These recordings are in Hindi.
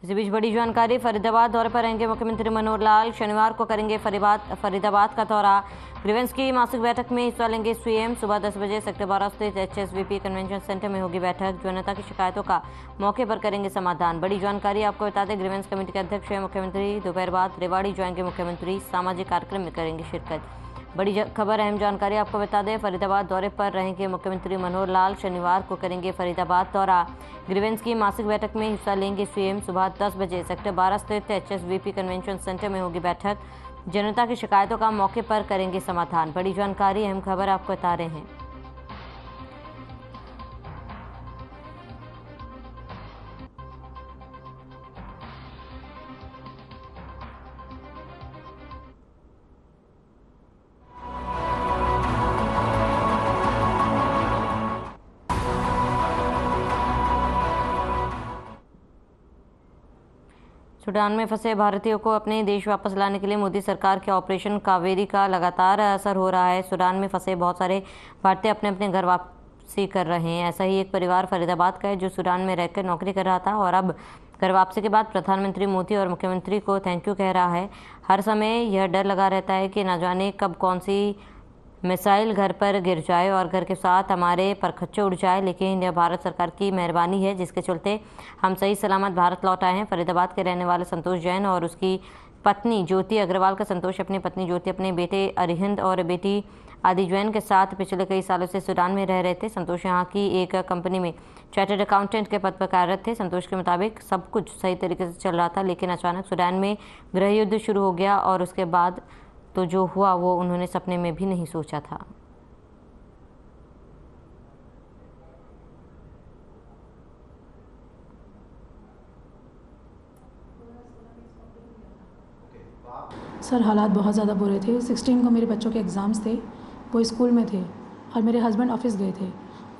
इसी बीच बड़ी जानकारी, फरीदाबाद दौरे पर रहेंगे मुख्यमंत्री मनोहर लाल। शनिवार को करेंगे फरीदाबाद का दौरा। ग्रीवेंस की मासिक बैठक में हिस्सा लेंगे सीएम। सुबह 10 बजे सेक्टर 12 स्थित HSVP कन्वेंशन सेंटर में होगी बैठक। जनता की शिकायतों का मौके पर करेंगे समाधान। बड़ी जानकारी आपको बता दें, ग्रीवेंस कमेटी के अध्यक्ष है मुख्यमंत्री। दोपहर बाद रेवाड़ी जाएंगे मुख्यमंत्री, सामाजिक कार्यक्रम में करेंगे शिरकत। बड़ी खबर, अहम जानकारी आपको बता दें, फरीदाबाद दौरे पर रहेंगे मुख्यमंत्री मनोहर लाल। शनिवार को करेंगे फरीदाबाद दौरा। ग्रीवेंस की मासिक बैठक में हिस्सा लेंगे सीएम। सुबह 10 बजे सेक्टर 12 स्थित HSVP कन्वेंशन सेंटर में होगी बैठक। जनता की शिकायतों का मौके पर करेंगे समाधान। बड़ी जानकारी, अहम खबर आपको बता रहे हैं। सूडान में फंसे भारतीयों को अपने देश वापस लाने के लिए मोदी सरकार के ऑपरेशन कावेरी का लगातार असर हो रहा है। सूडान में फंसे बहुत सारे भारतीय अपने अपने घर वापसी कर रहे हैं। ऐसा ही एक परिवार फरीदाबाद का है जो सूडान में रहकर नौकरी कर रहा था और अब घर वापसी के बाद प्रधानमंत्री मोदी और मुख्यमंत्री को थैंक यू कह रहा है। हर समय यह डर लगा रहता है कि न जाने कब कौन सी मिसाइल घर पर गिर जाए और घर के साथ हमारे परखच्चे उड़ जाए, लेकिन यह भारत सरकार की मेहरबानी है जिसके चलते हम सही सलामत भारत लौट आए हैं। फरीदाबाद के रहने वाले संतोष जैन और उसकी पत्नी ज्योति अग्रवाल का संतोष अपनी पत्नी ज्योति, अपने बेटे अरिहंत और बेटी आदि जैन के साथ पिछले कई सालों से सूडान में रह रहे थे। संतोष यहाँ की एक कंपनी में चार्टर्ड अकाउंटेंट के पद पर कार्यरत थे। संतोष के मुताबिक सब कुछ सही तरीके से चल रहा था, लेकिन अचानक सूडान में गृह युद्ध शुरू हो गया और उसके बाद तो जो हुआ वो उन्होंने सपने में भी नहीं सोचा था। सर, हालात बहुत ज़्यादा बुरे थे। 16 को मेरे बच्चों के एग्ज़ाम्स थे, वो स्कूल में थे और मेरे हस्बैंड ऑफिस गए थे।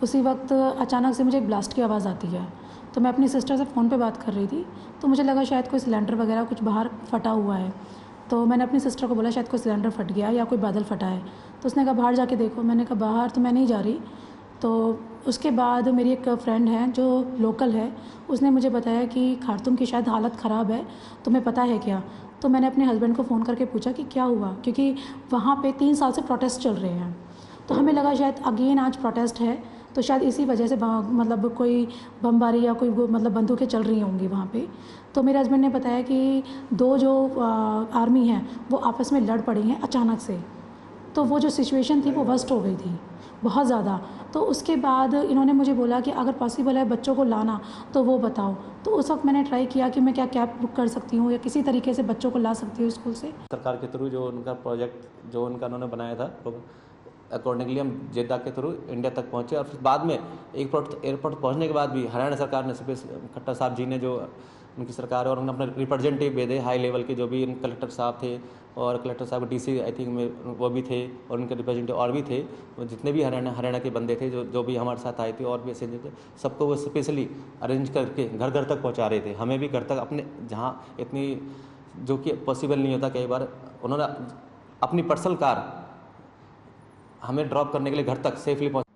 उसी वक्त अचानक से मुझे एक ब्लास्ट की आवाज़ आती है, तो मैं अपनी सिस्टर से फ़ोन पे बात कर रही थी, तो मुझे लगा शायद कोई सिलेंडर वगैरह कुछ बाहर फटा हुआ है। तो मैंने अपनी सिस्टर को बोला शायद कोई सिलेंडर फट गया या कोई बादल फटा है। तो उसने कहा बाहर जाके देखो। मैंने कहा बाहर तो मैं नहीं जा रही। तो उसके बाद मेरी एक फ्रेंड है जो लोकल है, उसने मुझे बताया कि खार्तूम की शायद हालत ख़राब है, तुम्हें पता है क्या? तो मैंने अपने हस्बैंड को फ़ोन करके पूछा कि क्या हुआ, क्योंकि वहाँ पे 3 साल से प्रोटेस्ट चल रहे हैं। तो हमें लगा शायद अगेन आज प्रोटेस्ट है, तो शायद इसी वजह से मतलब कोई बमबारी या कोई मतलब बंदूकें चल रही होंगी वहाँ पे। तो मेरे हस्बैंड ने बताया कि 2 जो आर्मी हैं वो आपस में लड़ पड़ी हैं अचानक से। तो वो जो सिचुएशन थी वो वर्स्ट हो गई थी बहुत ज़्यादा। तो उसके बाद इन्होंने मुझे बोला कि अगर पॉसिबल है बच्चों को लाना तो वो बताओ। तो उस वक्त मैंने ट्राई किया कि मैं क्या कैब बुक कर सकती हूँ या किसी तरीके से बच्चों को ला सकती हूँ स्कूल से। सरकार के थ्रू जो उनका प्रोजेक्ट जो उन्होंने बनाया था, तो अकॉर्डिंगली हम जेद्दा के थ्रू इंडिया तक पहुँचे और फिर बाद में एयरपोर्ट पहुँचने के बाद भी हरियाणा सरकार ने खट्टर साहब जी ने जो उनकी सरकार और उन्होंने अपने रिप्रेजेंटेटिव भेजे हाई लेवल के, जो भी कलेक्टर साहब थे और कलेक्टर साहब DC आई थिंक में वो भी थे और उनके रिप्रेजेंटेटिव और भी थे, जितने भी हरियाणा के बंदे थे जो भी हमारे साथ आए थे और भी ऐसे थे, सबको वो स्पेशली अरेंज करके घर घर तक पहुंचा रहे थे। हमें भी घर तक अपने जहां इतनी जो कि पॉसिबल नहीं होता कई बार, उन्होंने अपनी पर्सनल कार हमें ड्रॉप करने के लिए घर तक सेफली पहुंचा।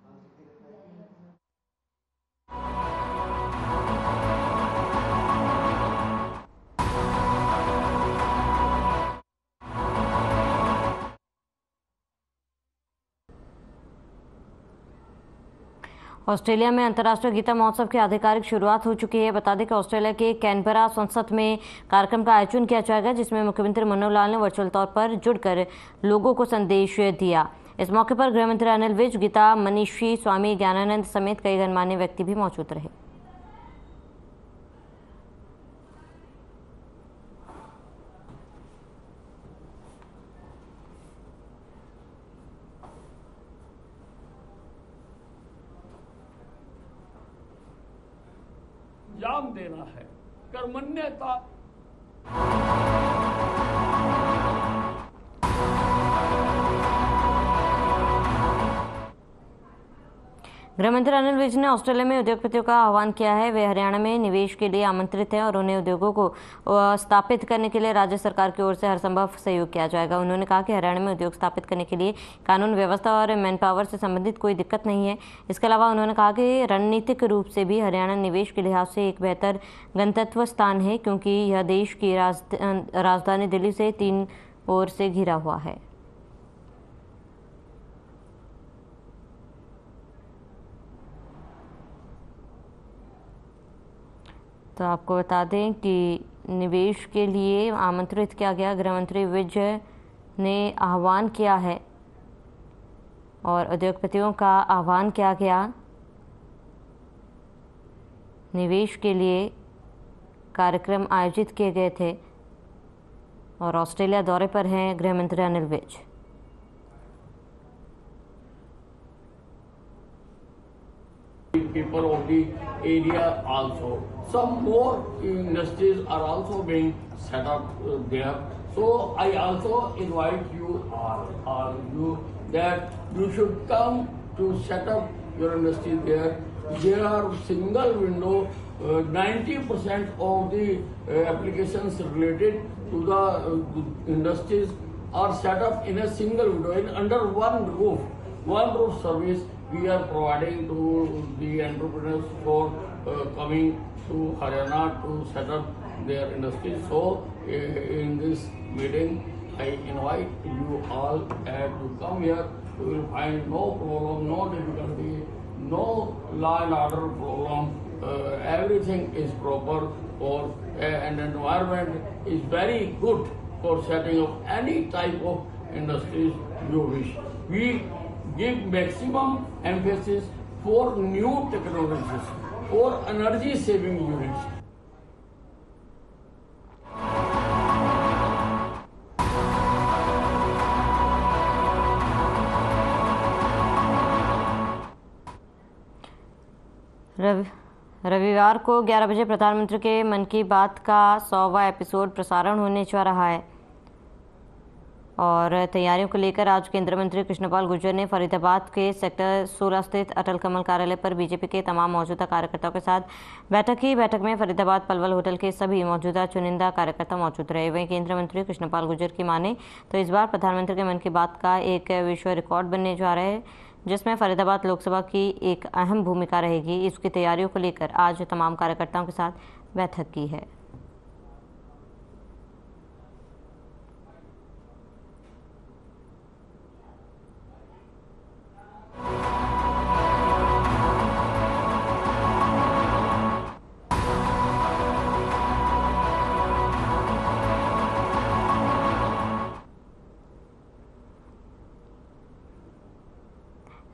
ऑस्ट्रेलिया में अंतर्राष्ट्रीय गीता महोत्सव की आधिकारिक शुरुआत हो चुकी है। बता दें कि ऑस्ट्रेलिया के कैनबरा संसद में कार्यक्रम का आयोजन किया जाएगा, जिसमें मुख्यमंत्री मनोहर लाल ने वर्चुअल तौर पर जुड़कर लोगों को संदेश दिया। इस मौके पर गृहमंत्री अनिल विज, गीता मनीषी, स्वामी ज्ञानानंद समेत कई गणमान्य व्यक्ति भी मौजूद रहे। अंजाम देना है, कर्मण्यता। गृहमंत्री अनिल विज ने ऑस्ट्रेलिया में उद्योगपतियों का आह्वान किया है। वे हरियाणा में निवेश के लिए आमंत्रित हैं और उन्हें उद्योगों को स्थापित करने के लिए राज्य सरकार की ओर से हर संभव सहयोग किया जाएगा। उन्होंने कहा कि हरियाणा में उद्योग स्थापित करने के लिए कानून व्यवस्था और मैन पावर से संबंधित कोई दिक्कत नहीं है। इसके अलावा उन्होंने कहा कि रणनीतिक रूप से भी हरियाणा निवेश के लिहाज से एक बेहतर गंतव्य स्थान है, क्योंकि यह देश की राजधानी दिल्ली से 3 ओर से घिरा हुआ है। तो आपको बता दें कि निवेश के लिए आमंत्रित किया गया। गृहमंत्री विज ने आह्वान किया है और उद्योगपतियों का आह्वान किया गया। निवेश के लिए कार्यक्रम आयोजित किए गए थे और ऑस्ट्रेलिया दौरे पर हैं गृहमंत्री Anil Vij. People of the area also. Some more industries are also being set up there. So I also invite you all you that you should come to set up your industry there. There are single window. 90% of the applications related to the industries are set up in a single window, under one roof service. We are providing to the entrepreneurs for coming to Haryana to set up their industries. So in this meeting, I invite you all to come here. You will find no problem, no difficulty, no law and order problem. Everything is proper for an environment is very good for setting up any type of industries you wish. We give maximum emphasis for new technologies, for energy saving units. रविवार को 11 बजे प्रधानमंत्री के मन की बात का 100वां एपिसोड प्रसारण होने जा रहा है और तैयारियों को लेकर आज केंद्रीय मंत्री कृष्णपाल गुर्जर ने फरीदाबाद के सेक्टर 16 स्थित अटल कमल कार्यालय पर बीजेपी के तमाम मौजूदा कार्यकर्ताओं के साथ बैठक की। बैठक में फरीदाबाद पलवल होटल के सभी मौजूदा चुनिंदा कार्यकर्ता मौजूद रहे। वहीं केंद्रीय मंत्री कृष्णपाल गुर्जर की माने तो इस बार प्रधानमंत्री के मन की बात का एक विश्व रिकॉर्ड बनने जा रहा है, जिसमें फरीदाबाद लोकसभा की एक अहम भूमिका रहेगी। इसकी तैयारियों को लेकर आज तमाम कार्यकर्ताओं के साथ बैठक की है।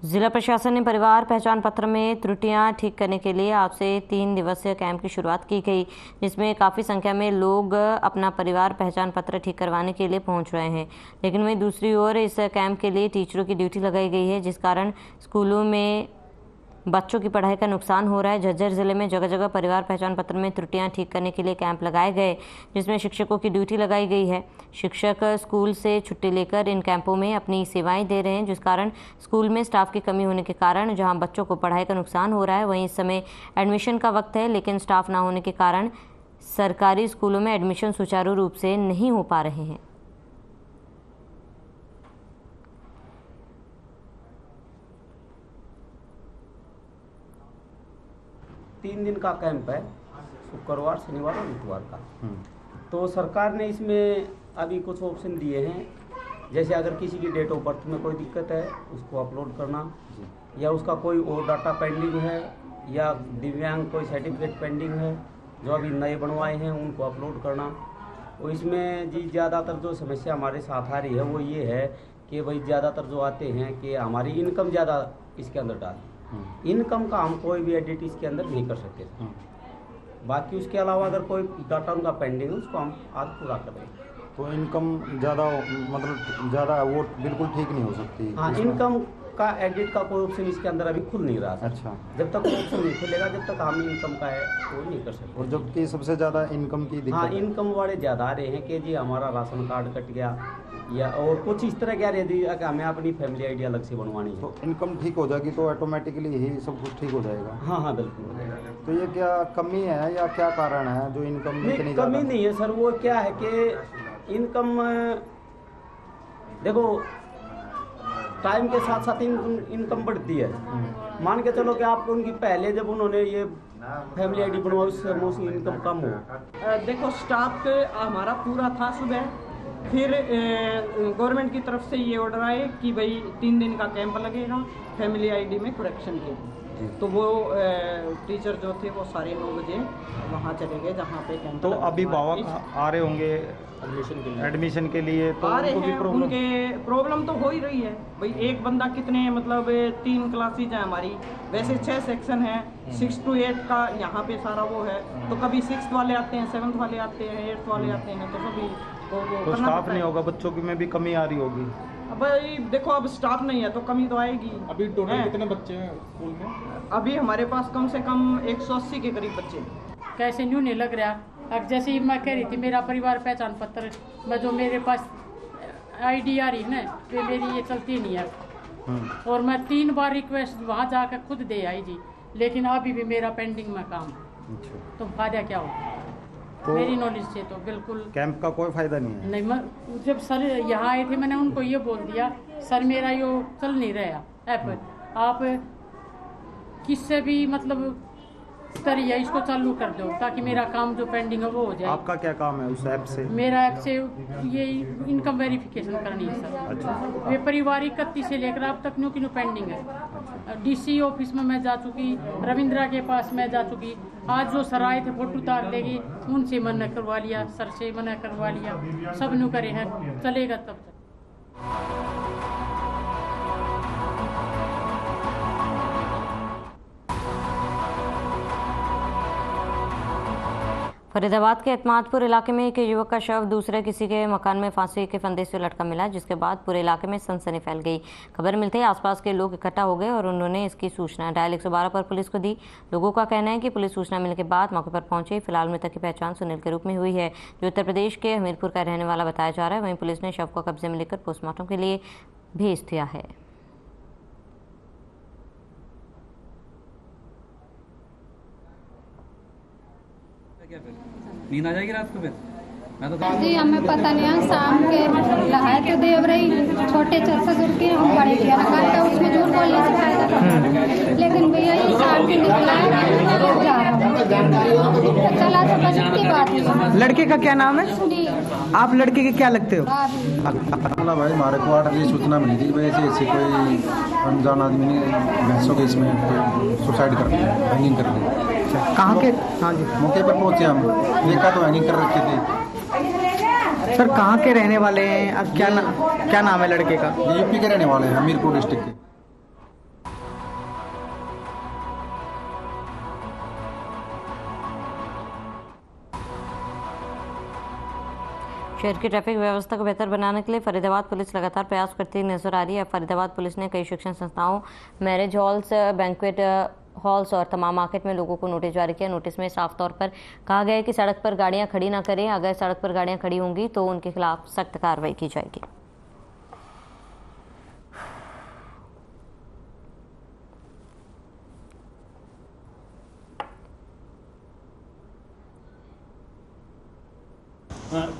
जिला प्रशासन ने परिवार पहचान पत्र में त्रुटियां ठीक करने के लिए आज से 3 दिवसीय कैंप की शुरुआत की गई, जिसमें काफ़ी संख्या में लोग अपना परिवार पहचान पत्र ठीक करवाने के लिए पहुंच रहे हैं। लेकिन वहीं दूसरी ओर इस कैंप के लिए टीचरों की ड्यूटी लगाई गई है, जिस कारण स्कूलों में बच्चों की पढ़ाई का नुकसान हो रहा है। झज्जर जिले में जगह जगह परिवार पहचान पत्र में त्रुटियां ठीक करने के लिए कैंप लगाए गए, जिसमें शिक्षकों की ड्यूटी लगाई गई है। शिक्षक स्कूल से छुट्टी लेकर इन कैंपों में अपनी सेवाएं दे रहे हैं, जिस कारण स्कूल में स्टाफ की कमी होने के कारण जहां बच्चों को पढ़ाई का नुकसान हो रहा है, वहीं इस समय एडमिशन का वक्त है, लेकिन स्टाफ ना होने के कारण सरकारी स्कूलों में एडमिशन सुचारू रूप से नहीं हो पा रहे हैं। तीन दिन का कैंप है, शुक्रवार, शनिवार और इतवार का। तो सरकार ने इसमें अभी कुछ ऑप्शन दिए हैं, जैसे अगर किसी की डेट ऑफ बर्थ में कोई दिक्कत है उसको अपलोड करना, या उसका कोई और डाटा पेंडिंग है, या दिव्यांग कोई सर्टिफिकेट पेंडिंग है जो अभी नए बनवाए हैं उनको अपलोड करना। और इसमें जी ज़्यादातर जो समस्या हमारे साथ आ रही है वो ये है कि भाई ज़्यादातर जो आते हैं कि हमारी इनकम ज़्यादा इसके अंदर डाल, इनकम का हम कोई भी एडिट इसके अंदर नहीं कर सकते। बाकी उसके अलावा अगर कोई डाटा उनका पेंडिंग है उसको हम आज पूरा कर देंगे। तो इनकम ज़्यादा मतलब ज़्यादा वो बिल्कुल ठीक नहीं हो सकती। हाँ, इनकम का एडिट का कोई ऑप्शन इसके अंदर अभी खुल नहीं रहा। अच्छा, जब तक ऑप्शन नहीं खुलेगा जब तक हम इनकम का है वो नहीं कर सकते। और जबकि सबसे ज़्यादा इनकम की दिक्कत हाँ, इनकम वाले ज़्यादा आ रहे हैं कि जी हमारा राशन कार्ड कट गया, या और कुछ इस तरह क्या रहती है कि हमें अपनी फैमिली आईडी अलग से बनवानी है। तो इनकम ठीक हो जाएगी तो ऑटोमेटिकली यही सब कुछ ठीक हो जाएगा। हाँ हाँ बिल्कुल। तो ये क्या कमी है या क्या कारण है जो इनकम नहीं, इतनी कमी ज़्यादा? नहीं है सर, वो क्या है कि इनकम देखो टाइम के साथ साथ इनकम बढ़ती है। मान के चलो कि आपको उनकी पहले जब उन्होंने ये फैमिली आईडी बनवाई उससे मोस्टली इनकम कम हो। देखो स्टाफ हमारा पूरा था सुबह, फिर गवर्नमेंट की तरफ से ये ऑर्डर आए कि भाई 3 दिन का कैंप लगेगा फैमिली आईडी में करेक्शन के। तो वो टीचर जो थे वो सारे 9 बजे वहाँ चले गए जहाँ पे कैंप। तो लगा अभी था। बाबा आ रहे होंगे एडमिशन के लिए तो आ रहे उनको भी हैं, प्रॉब्लम? उनके प्रॉब्लम तो हो ही रही है भाई। एक बंदा कितने मतलब 3 क्लासेज हैं हमारी, वैसे 6 सेक्शन है, 6 to 8 का यहाँ पे सारा वो है। तो कभी 6th वाले आते हैं, 7th वाले आते हैं, 8th वाले आते हैं, तो सभी वो तो करना स्टाफ पड़ता नहीं है। होगा, बच्चों की में भी कमी आ रही होगी। अब भाई देखो अब स्टाफ नहीं है तो कमी तो आएगी। अभी टोटल हैं? कितने बच्चे हैं स्कूल में? अभी हमारे पास कम से कम 180 के करीब बच्चे हैं। कैसे न्यू नहीं लग रहा। अब जैसे ही मैं कह रही थी मेरा परिवार पहचान पत्र में जो मेरे पास आईडी आ रही ना वे मेरी ये चलती नहीं है। और मैं 3 बार रिक्वेस्ट वहाँ जाकर खुद दे आई जी, लेकिन अभी भी मेरा पेंडिंग में काम है। तो फायदा क्या हो? तो मेरी नॉलेज से तो बिल्कुल कैंप का कोई फायदा नहीं है। नहीं। मैं जब सर यहाँ आए थे मैंने उनको ये बोल दिया सर मेरा यो चल नहीं रहा ऐप, आप किससे भी मतलब करिए इसको चालू कर दो ताकि मेरा काम जो पेंडिंग है वो हो जाए। आपका क्या काम है उस ऐप से? मेरा ऐप से ये इनकम वेरिफिकेशन करनी है सर। अच्छा। वे पारिवारिक कत्ती से लेकर अब तक न्यू की न्यू पेंडिंग है। डीसी ऑफिस में मैं जा चुकी, रविंद्रा के पास मैं जा चुकी। आज जो सर आए थे फोटो उतार लेगी उनसे मना करवा लिया, सर से मना करवा लिया, सब न्यू करे हैं, चलेगा तब तक। फरीदाबाद के एतमादपुर इलाके में एक युवक का शव दूसरे किसी के मकान में फांसी के फंदे से लटका मिला, जिसके बाद पूरे इलाके में सनसनी फैल गई। खबर मिलते ही आसपास के लोग इकट्ठा हो गए और उन्होंने इसकी सूचना डायल 112 पर पुलिस को दी। लोगों का कहना है कि पुलिस सूचना मिलने के बाद मौके पर पहुंची। फिलहाल मृतक की पहचान सुनील के रूप में हुई है, जो उत्तर प्रदेश के हमीरपुर का रहने वाला बताया जा रहा है। वहीं पुलिस ने शव को कब्जे में लेकर पोस्टमार्टम के लिए भेज दिया है। नींद आ जाएगी रात को फिर? मैं तो जी हमें पता नहीं है, शाम के लहाए तो देव रही छोटे चर्चा जुड़ के हम बड़े किया रखा है, उसमें झूठ बोलने से फायदा। लेकिन भैया ये शाम के निकला है तो जा रहा हूँ, चला तो बस इतनी बात है। लड़के का क्या नाम है? जी आप लड़के के क्या लगते हो? ना भाई हमारे को 8 बजे सूचना मिली थी कि भाई ऐसे कोई अनजान आदमी ने भैंसों के इसमें सुसाइड कर दिया, हैंगिंग कर दी। कहाँ के? हाँ जी। मौके पर पहुंचे हम, देखा तो हैंगिंग कर रखे थे। सर कहाँ के रहने वाले हैं? अब क्या नाम है लड़के का? ये यूपी के रहने वाले हैं, हमीरपुर डिस्ट्रिक्ट के। शहर की ट्रैफिक व्यवस्था को बेहतर बनाने के लिए फरीदाबाद पुलिस लगातार प्रयास करती नजर आ रही है। फरीदाबाद पुलिस ने कई शिक्षण संस्थाओं, मैरिज हॉल्स, बैंक्वेट हॉल्स और तमाम मार्केट में लोगों को नोटिस जारी किया। नोटिस में साफ तौर पर कहा गया है कि सड़क पर गाड़ियां खड़ी ना करें। अगर सड़क पर गाड़ियां खड़ी होंगी तो उनके खिलाफ सख्त कार्रवाई की जाएगी।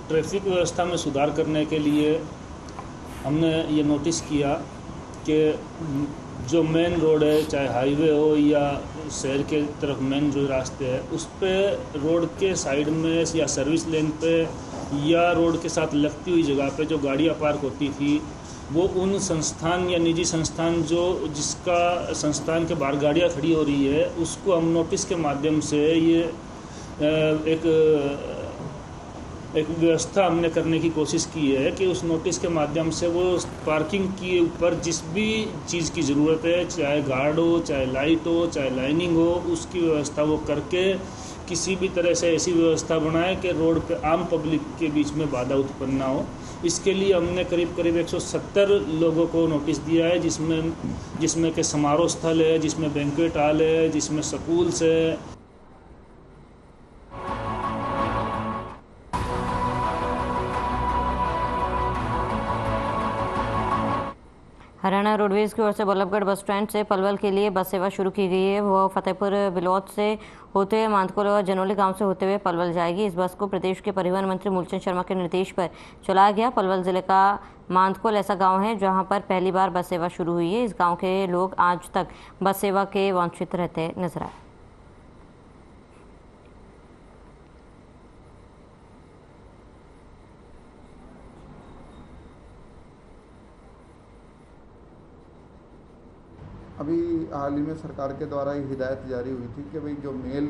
ट्रैफिक व्यवस्था में सुधार करने के लिए हमने ये नोटिस किया कि जो मेन रोड है, चाहे हाईवे हो या शहर के तरफ मेन जो रास्ते हैं, उस पे रोड के साइड में या सर्विस लेन पे या रोड के साथ लगती हुई जगह पे जो गाड़ियाँ पार्क होती थी, वो उन संस्थान या निजी संस्थान जिसका संस्थान के बाहर गाड़ियाँ खड़ी हो रही है, उसको हम नोटिस के माध्यम से ये एक व्यवस्था हमने करने की कोशिश की है कि उस नोटिस के माध्यम से वो पार्किंग के ऊपर जिस भी चीज़ की ज़रूरत है, चाहे गार्ड हो, चाहे लाइट हो, चाहे लाइनिंग हो, उसकी व्यवस्था वो करके किसी भी तरह से ऐसी व्यवस्था बनाए कि रोड पे आम पब्लिक के बीच में बाधा उत्पन्न ना हो। इसके लिए हमने करीब 170 लोगों को नोटिस दिया है, जिसमें के समारोह स्थल है, जिसमें बैंक्वेट हॉल है, जिसमें स्कूल्स है। हरियाणा रोडवेज की ओर से बल्लभगढ़ बस स्टैंड से पलवल के लिए बस सेवा शुरू की गई है। वह फतेहपुर बिलौद से होते हुए मांदकोल और जनोली गांव से होते हुए पलवल जाएगी। इस बस को प्रदेश के परिवहन मंत्री मूलचंद शर्मा के निर्देश पर चलाया गया। पलवल जिले का मांदकोल ऐसा गांव है जहां पर पहली बार बस सेवा शुरू हुई है। इस गांव के लोग आज तक बस सेवा के वंचित रहते नजर आए। अभी हाल ही में सरकार के द्वारा एक हिदायत जारी हुई थी कि भाई जो मेल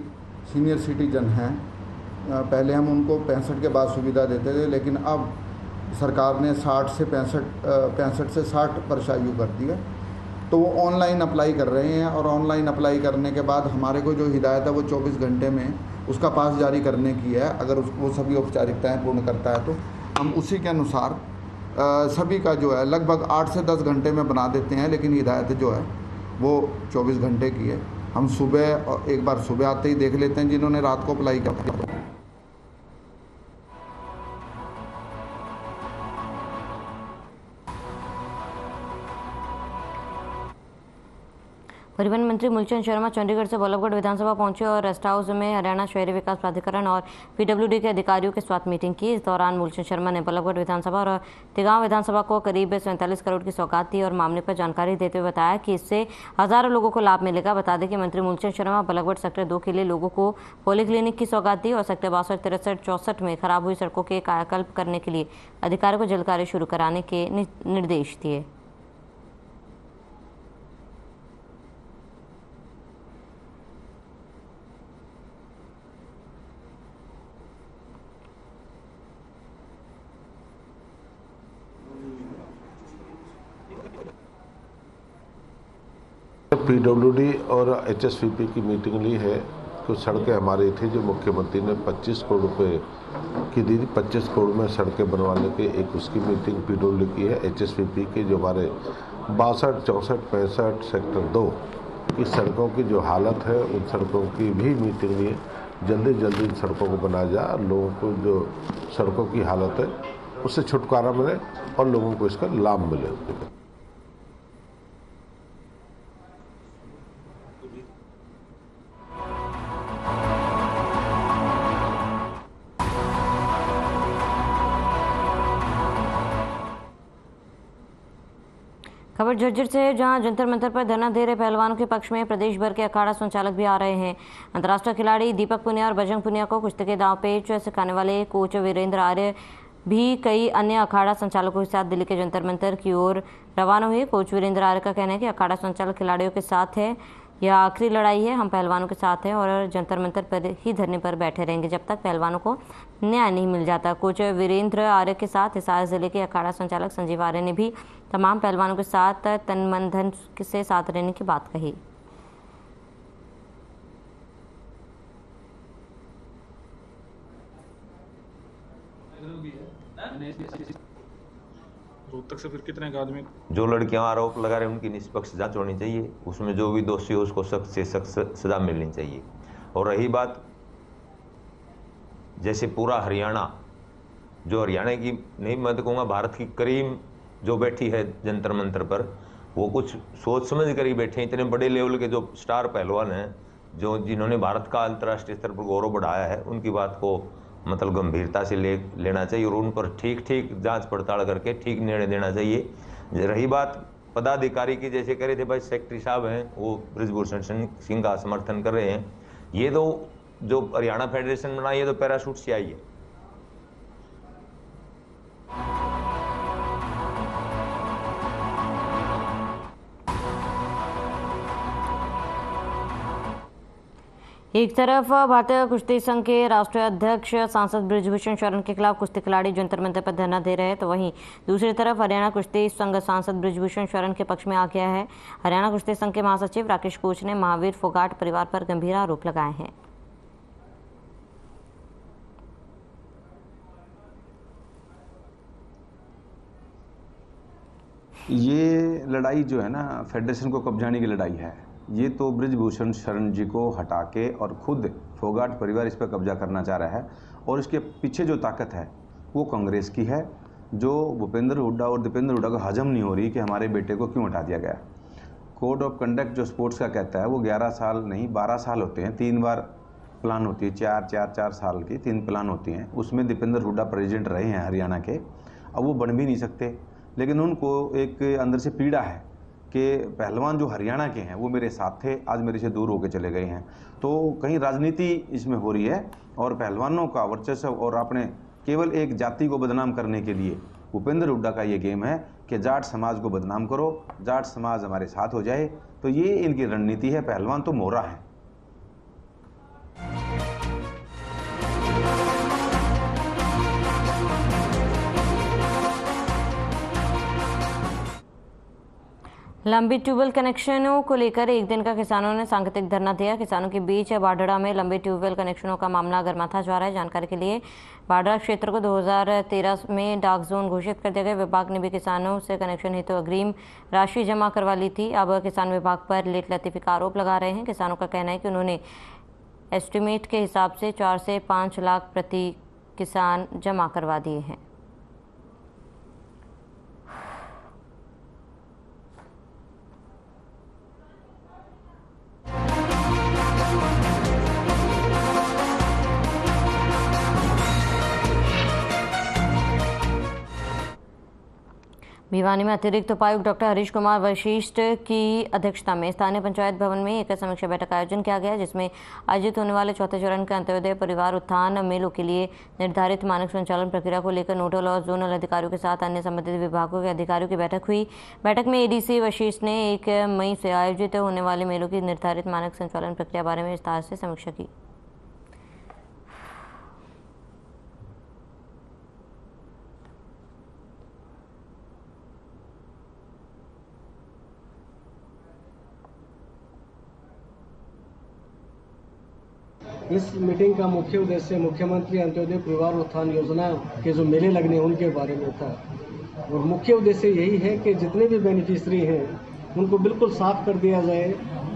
सीनियर सिटीजन हैं, पहले हम उनको 65 के बाद सुविधा देते थे, लेकिन अब सरकार ने 65 से 60 वर्ष आयु कर दी है, तो वो ऑनलाइन अप्लाई कर रहे हैं। और ऑनलाइन अप्लाई करने के बाद हमारे को जो हिदायत है वो 24 घंटे में उसका पास जारी करने की है। अगर वो सभी औपचारिकताएँ पूर्ण करता है तो हम उसी के अनुसार सभी का जो है लगभग 8 से 10 घंटे में बना देते हैं, लेकिन हिदायत जो है वो 24 घंटे की है। हम सुबह और एक बार सुबह आते ही देख लेते हैं जिन्होंने रात को अप्लाई किया। परिवहन मंत्री मूलचंद शर्मा चंडीगढ़ से बल्लभगढ़ विधानसभा पहुंचे और रेस्ट हाउस में हरियाणा शहरी विकास प्राधिकरण और पीडब्ल्यूडी के अधिकारियों के साथ मीटिंग की। इस दौरान मूलचंद शर्मा ने बल्लभगढ़ विधानसभा और तिगांव विधानसभा को करीब 47 करोड़ की सौगात दी और मामले पर जानकारी देते हुए बताया कि इससे हजारों लोगों को लाभ मिलेगा। बता दें कि मंत्री मूलचंद शर्मा बल्लभगढ़ सेक्टर 2 के लिए लोगों को पॉलीक्लिनिक की सौगात दी और सेक्टर 62, 63, 64 में खराब हुई सड़कों के कायाकल्प करने के लिए अधिकारियों को जल्द कार्य शुरू कराने के निर्देश दिए। पीडब्ल्यूडी और एचएसवीपी की मीटिंग ली है। कुछ सड़कें हमारी थी जो मुख्यमंत्री ने 25 करोड़ रुपए की दी थी। 25 करोड़ में सड़कें बनवाने के एक उसकी मीटिंग पीडब्ल्यूडी की है। एचएसवीपी के जो हमारे 62, 64, 65 सेक्टर 2 की सड़कों की जो हालत है उन सड़कों की भी मीटिंग ली है। जल्दी जल्दी इन सड़कों को बनाया जाए, लोगों को जो सड़कों की हालत है उससे छुटकारा मिले और लोगों को इसका लाभ मिले। खबर झज्जर से है, जहां जंतर मंतर पर धरना दे रहे पहलवानों के पक्ष में प्रदेश भर के अखाड़ा संचालक भी आ रहे हैं। अंतर्राष्ट्रीय खिलाड़ी दीपक पुनिया और बजरंग पुनिया को कुश्ती के दांव पेच सिखाने वाले कोच वीरेंद्र आर्य भी कई अन्य अखाड़ा संचालकों के साथ दिल्ली के जंतर मंतर की ओर रवाना हुए। कोच वीरेंद्र आर्य का कहना है कि अखाड़ा संचालक खिलाड़ियों के साथ है, यह आखिरी लड़ाई है, हम पहलवानों के साथ हैं और जंतर मंतर पर ही धरने पर बैठे रहेंगे जब तक पहलवानों को न्याय नहीं मिल जाता। कोच वीरेंद्र आर्य के साथ हिसार जिले के अखाड़ा संचालक संजीव आर्य ने भी तमाम पहलवानों के साथ तन मन धन से साथ रहने की बात कही। रोहतक से फिर कितने आदमी जो लड़कियां आरोप लगा रहे उनकी निष्पक्ष जांच होनी चाहिए, उसमें जो भी दोषी हो उसको सख्त से सख्त सजा मिलनी चाहिए। और रही बात जैसे पूरा हरियाणा, जो हरियाणा की नहीं मैं तो कहूँगा भारत की करीम जो बैठी है जंतर मंतर पर, वो कुछ सोच समझ कर ही बैठे हैं। इतने बड़े लेवल के जो स्टार पहलवान हैं, जो जिन्होंने भारत का अंतर्राष्ट्रीय स्तर पर गौरव बढ़ाया है, उनकी बात को मतलब गंभीरता से लेना चाहिए और उन पर ठीक जांच पड़ताल करके ठीक निर्णय देना चाहिए। रही बात पदाधिकारी की, जैसे कह रहे थे भाई सेक्रेटरी साहब हैं वो बृजभूषण सिंह का समर्थन कर रहे हैं, ये तो जो हरियाणा फेडरेशन बनाई है तो पैराशूट से आई है। एक तरफ भारतीय कुश्ती संघ के राष्ट्रीय अध्यक्ष सांसद बृजभूषण शरण के खिलाफ कुश्ती खिलाड़ी जंतर मंतर पर धरना दे रहे हैं, तो वहीं दूसरी तरफ हरियाणा कुश्ती संघ सांसद बृजभूषण शरण के पक्ष में आ गया है। हरियाणा कुश्ती संघ के महासचिव राकेश कोच ने महावीर फोगाट परिवार पर गंभीर आरोप लगाए हैं। ये लड़ाई जो है ना फेडरेशन को कब्जाने की लड़ाई है। ये तो बृजभूषण शरण जी को हटा के और खुद फोगाट परिवार इस पर कब्जा करना चाह रहा है और इसके पीछे जो ताकत है वो कांग्रेस की है, जो भूपेंद्र हुड्डा और दीपेंद्र हुड्डा को हजम नहीं हो रही कि हमारे बेटे को क्यों हटा दिया गया। कोड ऑफ कंडक्ट जो स्पोर्ट्स का कहता है वो 11 साल नहीं 12 साल होते हैं, 3 बार प्लान होती है, 4 साल की 3 प्लान होती हैं। उसमें दीपेंद्र हुड्डा प्रेसिडेंट रहे हैं हरियाणा के। अब वो बन भी नहीं सकते, लेकिन उनको एक अंदर से पीड़ा है कि पहलवान जो हरियाणा के हैं वो मेरे साथ थे, आज मेरे से दूर होकर चले गए हैं। तो कहीं राजनीति इसमें हो रही है और पहलवानों का वर्चस्व और अपने केवल एक जाति को बदनाम करने के लिए भूपेंद्र हुड्डा का ये गेम है कि जाट समाज को बदनाम करो, जाट समाज हमारे साथ हो जाए। तो ये इनकी रणनीति है। पहलवान तो मोहरा है। लंबी ट्यूबवेल कनेक्शनों को लेकर एक दिन का किसानों ने सांकेतिक धरना दिया। किसानों के बीच बाढ़ड़ा में लंबी ट्यूबवेल कनेक्शनों का मामला गर्माता जा रहा है। जानकारी के लिए, बाढ़ड़ा क्षेत्र को 2013 में डार्क जोन घोषित कर दिया गया। विभाग ने भी किसानों से कनेक्शन हेतु अग्रिम राशि जमा करवा ली थी। अब किसान विभाग पर लेट लतीफी का आरोप लगा रहे हैं। किसानों का कहना है कि उन्होंने एस्टिमेट के हिसाब से 4 से 5 लाख प्रति किसान जमा करवा दिए हैं। भिवानी में अतिरिक्त उपायुक्त डॉक्टर हरीश कुमार वशिष्ठ की अध्यक्षता में स्थानीय पंचायत भवन में एक समीक्षा बैठक का आयोजन किया गया, जिसमें आयोजित होने वाले चौथे चरण के अंत्योदय परिवार उत्थान मेलों के लिए निर्धारित मानक संचालन प्रक्रिया को लेकर नोडल और जोनल अधिकारियों के साथ अन्य संबंधित विभागों के अधिकारियों की बैठक हुई। बैठक में एडीसी वशिष्ठ ने 1 मई से आयोजित होने वाले मेलों की निर्धारित मानक संचालन प्रक्रिया बारे में विस्तार से समीक्षा की। इस मीटिंग का मुख्य उद्देश्य मुख्यमंत्री अंत्योदय परिवार उत्थान योजना के जो मेले लगने हैं उनके बारे में था। और मुख्य उद्देश्य यही है कि जितने भी बेनिफिशरी हैं उनको बिल्कुल साफ कर दिया जाए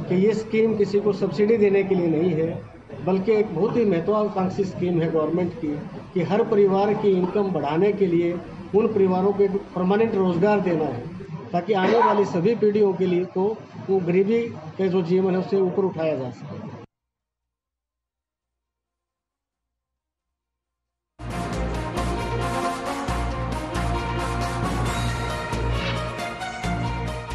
कि ये स्कीम किसी को सब्सिडी देने के लिए नहीं है, बल्कि एक बहुत ही महत्वाकांक्षी स्कीम है गवर्नमेंट की कि हर परिवार की इनकम बढ़ाने के लिए उन परिवारों को एक परमानेंट रोजगार देना है, ताकि आने वाली सभी पीढ़ियों के लिए को वो गरीबी के जो जीवन है उससे ऊपर उठाया जा सके।